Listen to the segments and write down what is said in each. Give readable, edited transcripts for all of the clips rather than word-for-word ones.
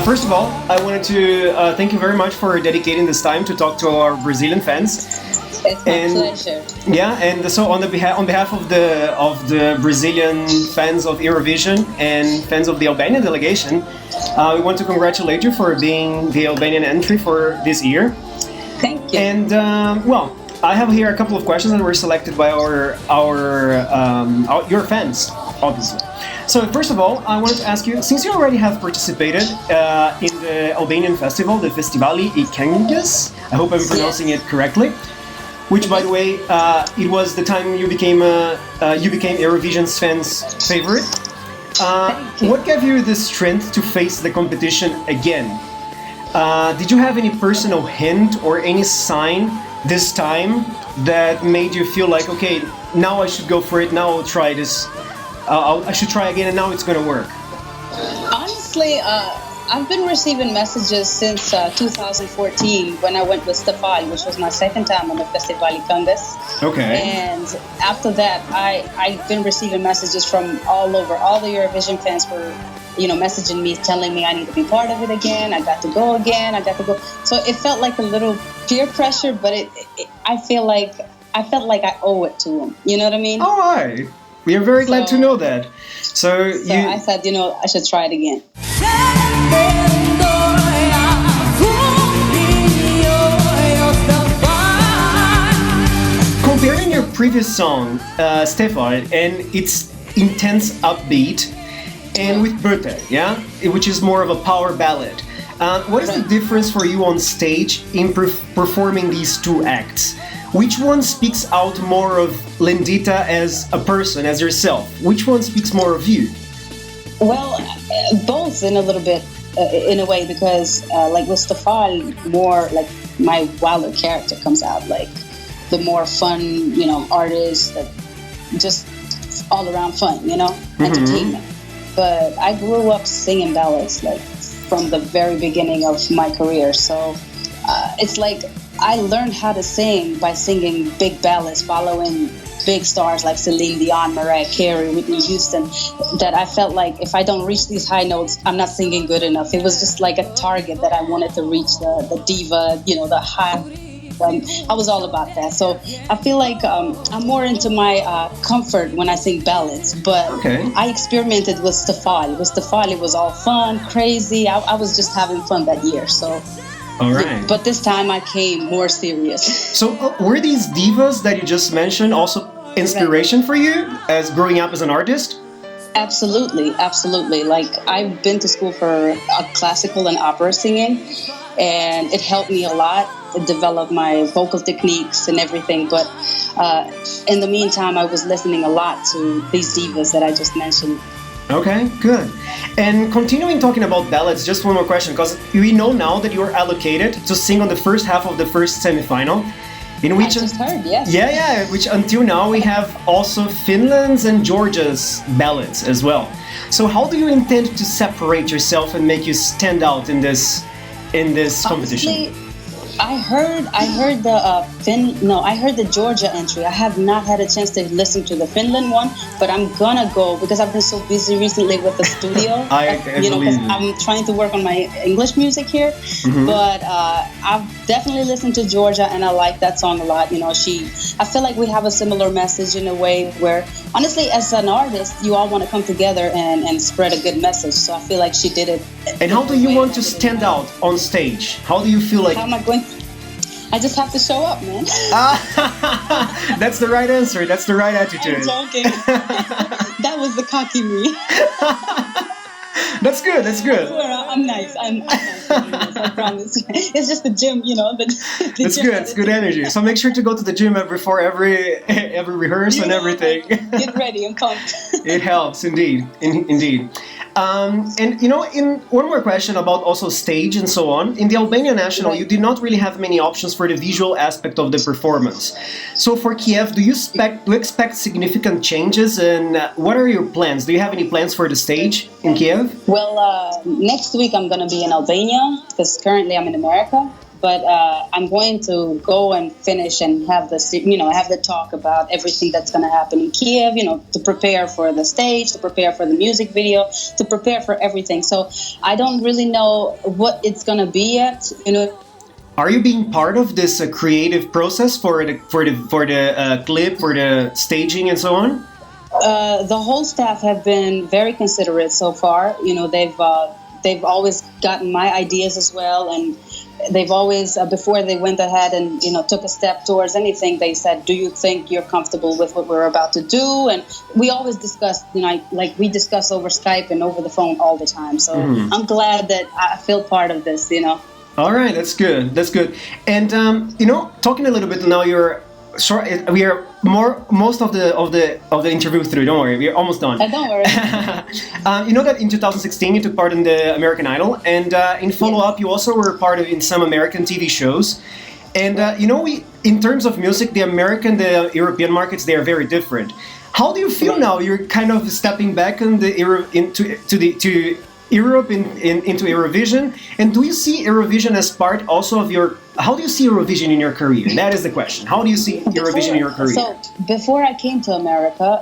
First of all, I wanted to thank you very much for dedicating this time to talk to our Brazilian fans. It's my pleasure. Yeah, and so on behalf of the Brazilian fans of Eurovision and fans of the Albanian delegation, we want to congratulate you for being the Albanian entry for this year. Thank you. And well, I have here a couple of questions that were selected by your fans, obviously. So first of all, I wanted to ask you, since you already have participated in the Albanian festival, the Festivali I Këngës, I hope I'm pronouncing it correctly. Which, by the way, it was the time you became Eurovision's fans' favorite. What gave you the strength to face the competition again? Did you have any personal hint or any sign this time that made you feel like, okay, now I should go for it, now I'll try this, I should try again, and now it's going to work? Honestly, I've been receiving messages since 2014 when I went with Stefan, which was my second time on the Festivali Këngës. Okay. And after that, I've been receiving messages from all over. All the Eurovision fans were, messaging me, telling me I need to be part of it again. I got to go again. I got to go. So it felt like a little peer pressure, but I felt like I owe it to them. You know what I mean? All right. We are very glad to know that. So I said, I should try it again. Comparing your previous song, Stefan, and its intense upbeat, and with Birthday, which is more of a power ballad, what is the difference for you on stage in performing these two acts? Which one speaks out more of Lindita as a person, as yourself? Which one speaks more of you? Well, both in a little bit, in a way, because like with Stefan, more like my wilder character comes out, like the more fun, artist, just all around fun, entertainment. But I grew up singing ballads, like from the very beginning of my career. So it's like I learned how to sing by singing big ballads, following big stars like Celine Dion, Mariah Carey, Whitney Houston, that I felt like if I don't reach these high notes, I'm not singing good enough. It was just like a target that I wanted to reach, the diva, the high. I was all about that. So I feel like I'm more into my comfort when I sing ballads. But I experimented with Stefan. With Stefan, it was all fun, crazy. I was just having fun that year. So. All right. But this time I came more serious. So were these divas that you just mentioned also inspiration for you as growing up as an artist? Absolutely. Like I've been to school for classical and opera singing, and it helped me a lot to develop my vocal techniques and everything. But in the meantime, I was listening a lot to these divas that I just mentioned. Okay, good. And continuing talking about ballads, just one more question, because we know now that you are allocated to sing on the first half of the first semifinal, in which I just heard, yes. Yeah, which until now we have also Finland's and Georgia's ballads as well. So how do you intend to separate yourself and make you stand out in this competition? Honestly, I heard the Georgia entry. I have not had a chance to listen to the Finland one, but I'm gonna go because I've been so busy recently with the studio. Because I'm trying to work on my English music here. But I've definitely listened to Georgia, and I like that song a lot. I feel like we have a similar message in a way where, honestly, as an artist, you all want to come together and spread a good message. So I feel like she did it. And how do you want to stand out on stage? How do you feel like? How am I going? I just have to show up, man. That's the right answer. That's the right attitude. I'm joking. That was the cocky me. That's good. I'm nice. I'm nice. I promise. It's just the gym, That's good. It's good energy. So make sure to go to the gym before every rehearse and everything. Get ready and come. It helps, indeed. And in one more question about also stage and so on. In the Albania National, you did not really have many options for the visual aspect of the performance. So for Kiev, do you expect significant changes? And what are your plans? Do you have any plans for the stage in Kiev? Well, next week I'm going to be in Albania because currently I'm in America. but I'm going to go and finish and have the talk about everything that's going to happen in Kiev, to prepare for the stage, to prepare for the music video, to prepare for everything. So I don't really know what it's going to be yet, Are you being part of this creative process for the clip, for the staging and so on? The whole staff have been very considerate so far. They've always gotten my ideas as well, and they've always, before they went ahead and took a step towards anything, they said, "Do you think you're comfortable with what we're about to do?" And we always discussed, we discuss over Skype and over the phone all the time. So I'm glad that I feel part of this. All right, that's good. That's good. And talking a little bit now, we are most of the interview through. Don't worry, we're almost done. Don't worry. You know that in 2016 you took part in the American Idol, and in follow-up you also were part of in some American TV shows. And in terms of music, the American, the European markets, they are very different. How do you feel now? You're kind of stepping back in to Europe into Eurovision, and do you see Eurovision as part also of your? How do you see Eurovision in your career? That is the question. How do you see Eurovision in your career? So before I came to America,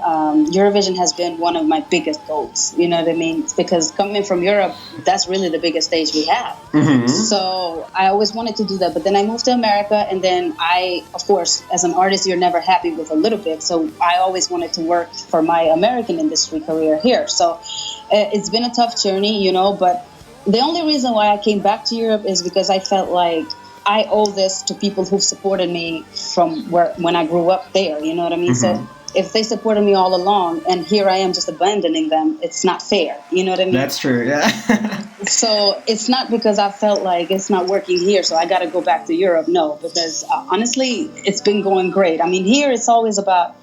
Eurovision has been one of my biggest goals. You know what I mean? Because coming from Europe, that's really the biggest stage we have. Mm-hmm. So I always wanted to do that, but then I moved to America, and then of course, as an artist, you're never happy with a little bit. So I always wanted to work for my American industry career here. So it's been a tough journey, but the only reason why I came back to Europe is because I felt like I owe this to people who've supported me from when I grew up there, you know what I mean? Mm-hmm. So if they supported me all along and here I am just abandoning them, it's not fair, you know what I mean? That's true, yeah. So it's not because I felt like it's not working here, so I got to go back to Europe. No, because honestly, it's been going great. I mean, here it's always about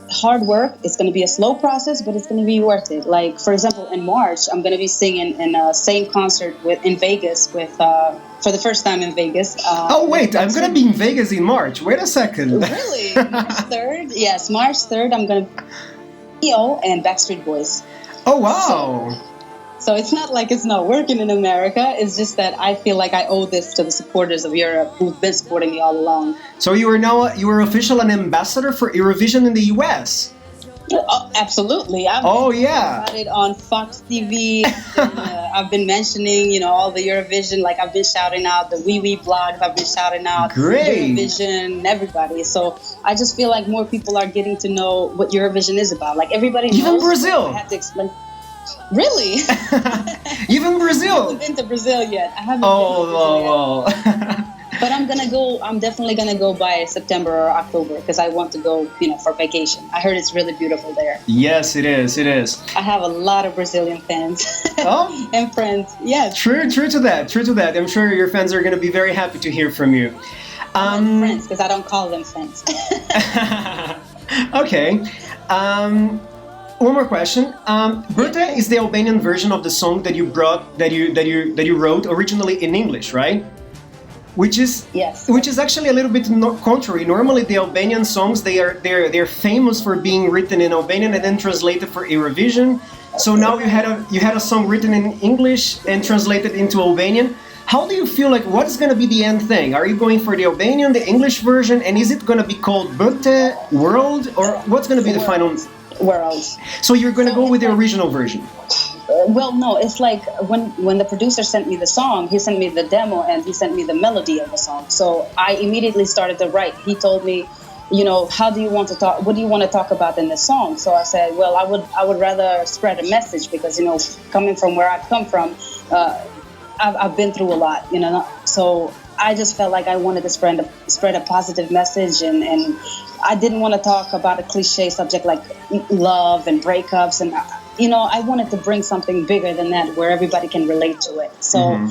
hard work. It's going to be a slow process, but it's going to be worth it. Like, for example, in March, I'm going to be singing in a same concert in Vegas for the first time in Vegas. Oh, wait, I'm going to be in Vegas in March. Wait a second. Really? March 3rd? Yes, March 3rd, I'm going to be EO and Backstreet Boys. Oh, wow. So it's not like it's not working in America. It's just that I feel like I owe this to the supporters of Europe who've been supporting me all along. So you are official an ambassador for Eurovision in the US. Oh, absolutely. I've been about it on Fox TV. I've been mentioning, all the Eurovision. Like I've been shouting out the wee blogs. I've been shouting out Eurovision, everybody. So I just feel like more people are getting to know what Eurovision is about. Like everybody knows. Even Brazil. I have to explain. Really? Even Brazil. I haven't been to Brazil yet. I haven't been to Brazil yet. But I'm definitely gonna go by September or October because I want to go, for vacation. I heard it's really beautiful there. Yes, it is. I have a lot of Brazilian fans and friends. Yes. True to that. I'm sure your fans are gonna be very happy to hear from you. Friends, because I don't call them friends. Okay. One more question. Berta is the Albanian version of the song that you wrote originally in English, right? Which is actually a little bit contrary. Normally, the Albanian songs they're famous for being written in Albanian and then translated for Eurovision. So now you had a song written in English and translated into Albanian. How do you feel like what is going to be the end thing? Are you going for the Albanian, the English version, and is it going to be called Berta World, or what's going to be the final? World. So you're going to go with the original version? Well, no, it's like when the producer sent me the song, he sent me the demo and he sent me the melody of the song. So I immediately started to write. He told me, how do you want to talk? What do you want to talk about in this song? So I said, well, I would rather spread a message because, coming from where I come from, I've been through a lot, So I just felt like I wanted to spread a positive message, and I didn't want to talk about a cliche subject like love and breakups, and I wanted to bring something bigger than that where everybody can relate to it. So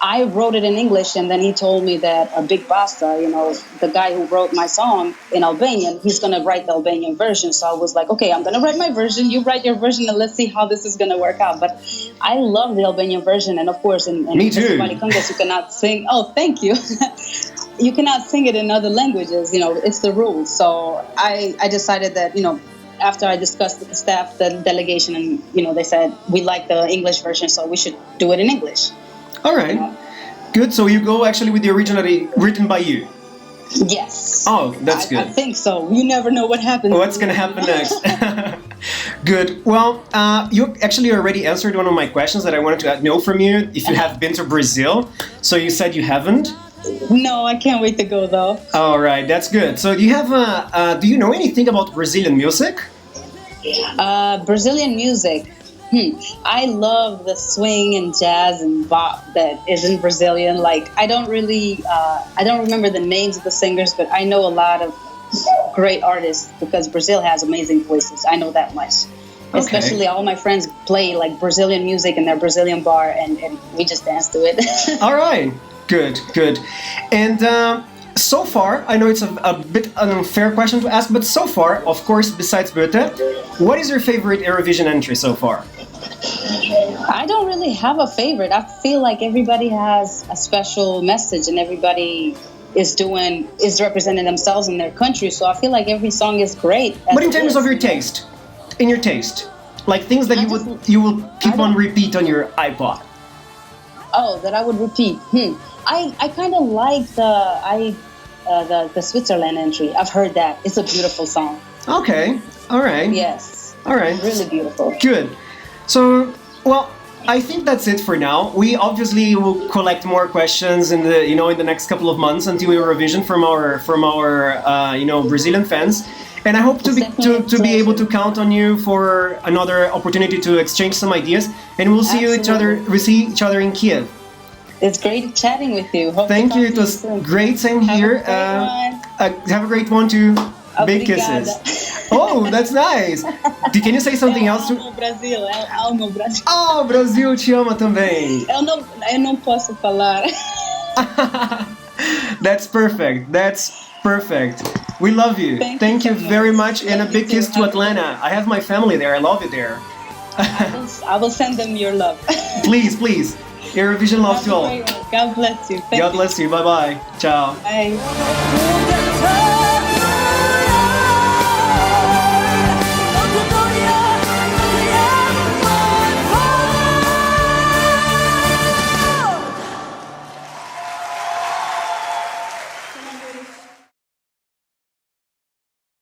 I wrote it in English, and then he told me that a Big Basta, the guy who wrote my song in Albanian, he's going to write the Albanian version. So I was like, okay, I'm going to write my version, you write your version, and let's see how this is going to work out. But I love the Albanian version, and of course, in Festival Congress, you cannot sing. Oh, thank you. You cannot sing it in other languages, it's the rules. So I decided that, after I discussed with the staff, the delegation, and, they said, we like the English version, so we should do it in English. All right. Good. So you go actually with the originality written by you. Yes. Oh, that's good. I think so. You never know what happens. What's gonna happen next? Good. Well, you actually already answered one of my questions that I wanted to know from you. If you have been to Brazil, so you said you haven't. No, I can't wait to go though. All right, that's good. So do you have do you know anything about Brazilian music? Brazilian music. I love the swing and jazz and bop that isn't Brazilian. Like I don't remember the names of the singers, but I know a lot of great artists because Brazil has amazing voices. I know that much. Okay. Especially all my friends play like Brazilian music in their Brazilian bar, and we just dance to it. All right, good. And so far, I know it's a bit an unfair question to ask, but so far, of course, besides Goethe, what is your favorite Eurovision entry so far? I don't really have a favorite. I feel like everybody has a special message, and everybody is representing themselves in their country. So I feel like every song is great. But in terms of your taste, like things that you will keep on repeat on your iPod. Oh, that I would repeat. I kind of like the Switzerland entry. I've heard that. It's a beautiful song. Okay. All right. Yes. All right. Really beautiful. Good. So, well, I think that's it for now. We obviously will collect more questions in the next couple of months until Eurovision from our Brazilian fans. And I hope to be able to count on you for another opportunity to exchange some ideas. And we'll see each other in Kiev. It's great chatting with you. Hope Thank you. It was great. Same here. Have a great one too. Big kisses. Oh, that's nice. Can you say something else? Amo Brasil. Amo Brasil. Oh, Brasil te ama também. Eu não posso falar. That's perfect. We love you. Thank you very much, and a big kiss to Atlanta. I have my family there. I love it there. I will send them your love. Please. Eurovision love to all. God bless you. God bless you. Bye-bye. Ciao. Bye.